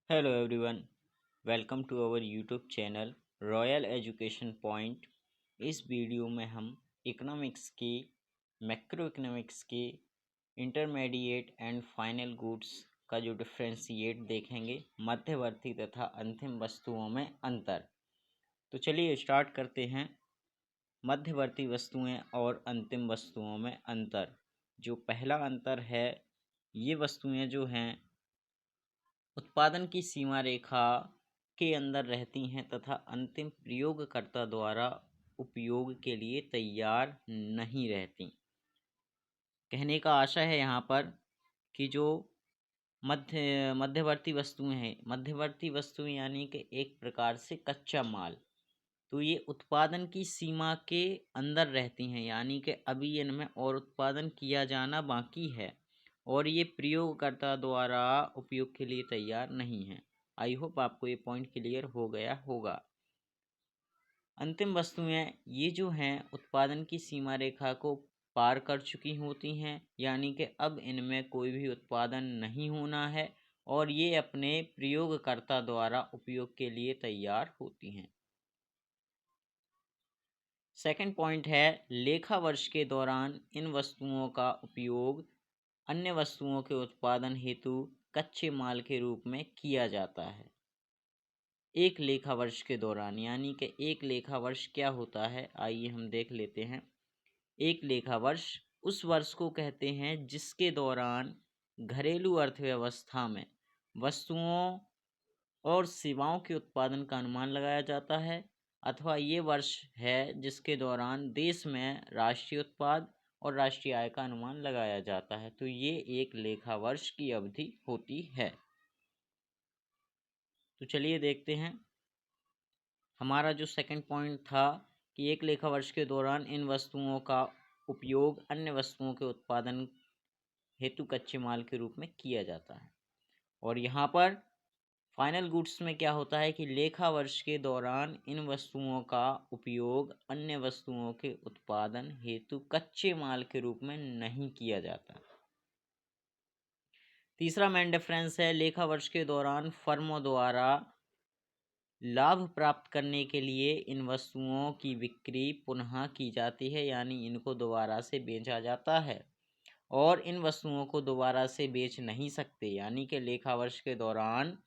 Hello everyone, welcome to our YouTube channel royal education point. इस video में हम economics के मैक्रो इकोनॉमिक्स के इंटरमीडिएट एंड फाइनल गुड्स का जो डिफ्रेंशिएट देखेंगे, मध्यवर्ती तथा अंतिम वस्तुओं में अंतर। तो चलिए स्टार्ट करते हैं। मध्यवर्ती वस्तुएं और अंतिम वस्तुओं में अंतर। जो पहला अंतर है, ये वस्तुएं जो हैं उत्पादन की सीमा रेखा के अंदर रहती हैं तथा अंतिम प्रयोगकर्ता द्वारा उपयोग के लिए तैयार नहीं रहती। कहने का आशा है यहाँ पर कि जो मध्यवर्ती वस्तुएं हैं, मध्यवर्ती वस्तुएं यानी कि एक प्रकार से कच्चा माल, तो ये उत्पादन की सीमा के अंदर रहती हैं, यानी कि अभी इनमें और उत्पादन किया जाना बाकी है और ये प्रयोगकर्ता द्वारा उपयोग के लिए तैयार नहीं है। आई होप आपको ये पॉइंट क्लियर हो गया होगा। अंतिम वस्तुएं ये जो हैं उत्पादन की सीमा रेखा को पार कर चुकी होती हैं, यानी कि अब इनमें कोई भी उत्पादन नहीं होना है और ये अपने प्रयोगकर्ता द्वारा उपयोग के लिए तैयार होती हैं। सेकंड पॉइंट है, लेखा वर्ष के दौरान इन वस्तुओं का उपयोग अन्य वस्तुओं के उत्पादन हेतु कच्चे माल के रूप में किया जाता है। एक लेखा वर्ष के दौरान, यानी कि एक लेखा वर्ष क्या होता है, आइए हम देख लेते हैं। एक लेखा वर्ष उस वर्ष को कहते हैं जिसके दौरान घरेलू अर्थव्यवस्था में वस्तुओं और सेवाओं के उत्पादन का अनुमान लगाया जाता है, अथवा ये वर्ष है जिसके दौरान देश में राष्ट्रीय उत्पाद और राष्ट्रीय आय का अनुमान लगाया जाता है। तो ये एक लेखा वर्ष की अवधि होती है। तो चलिए देखते हैं। हमारा जो सेकंड पॉइंट था कि एक लेखा वर्ष के दौरान इन वस्तुओं का उपयोग अन्य वस्तुओं के उत्पादन हेतु कच्चे माल के रूप में किया जाता है। और यहाँ पर फाइनल गुड्स में क्या होता है कि लेखा वर्ष के दौरान इन वस्तुओं का उपयोग अन्य वस्तुओं के उत्पादन हेतु कच्चे माल के रूप में नहीं किया जाता। तीसरा मेन डिफरेंस है, लेखा वर्ष के दौरान फर्मों द्वारा लाभ प्राप्त करने के लिए इन वस्तुओं की बिक्री पुनः की जाती है, यानी इनको दोबारा से बेचा जाता है और इन वस्तुओं को दोबारा से बेच नहीं सकते, यानी कि लेखा वर्ष के दौरान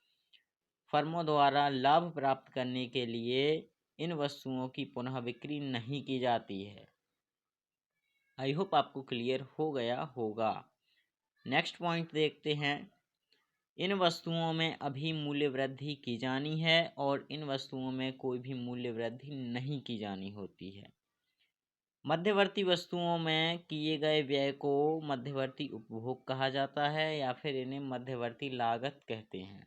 फर्मों द्वारा लाभ प्राप्त करने के लिए इन वस्तुओं की पुनः बिक्री नहीं की जाती है। आई होप आपको क्लियर हो गया होगा। नेक्स्ट पॉइंट देखते हैं। इन वस्तुओं में अभी मूल्य वृद्धि की जानी है और इन वस्तुओं में कोई भी मूल्य वृद्धि नहीं की जानी होती है। मध्यवर्ती वस्तुओं में किए गए व्यय को मध्यवर्ती उपभोग कहा जाता है या फिर इन्हें मध्यवर्ती लागत कहते हैं,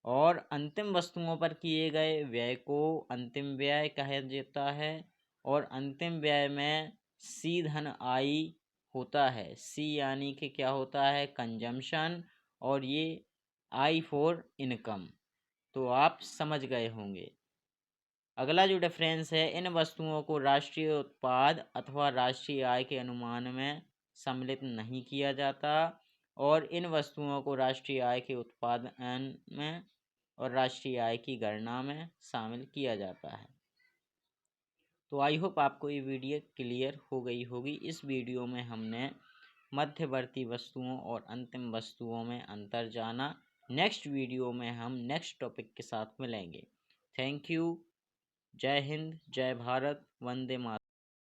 और अंतिम वस्तुओं पर किए गए व्यय को अंतिम व्यय कहा जाता है। और अंतिम व्यय में सी धन आई होता है। सी यानी कि क्या होता है, कंजम्पशन, और ये आई फॉर इनकम। तो आप समझ गए होंगे। अगला जो डिफरेंस है, इन वस्तुओं को राष्ट्रीय उत्पाद अथवा राष्ट्रीय आय के अनुमान में सम्मिलित नहीं किया जाता और इन वस्तुओं को राष्ट्रीय आय के उत्पादन में और राष्ट्रीय आय की गणना में शामिल किया जाता है। तो आई होप आपको ये वीडियो क्लियर हो गई होगी। इस वीडियो में हमने मध्यवर्ती वस्तुओं और अंतिम वस्तुओं में अंतर जाना। नेक्स्ट वीडियो में हम नेक्स्ट टॉपिक के साथ मिलेंगे। Thank you. जय हिंद, जय भारत, वंदे मातरम।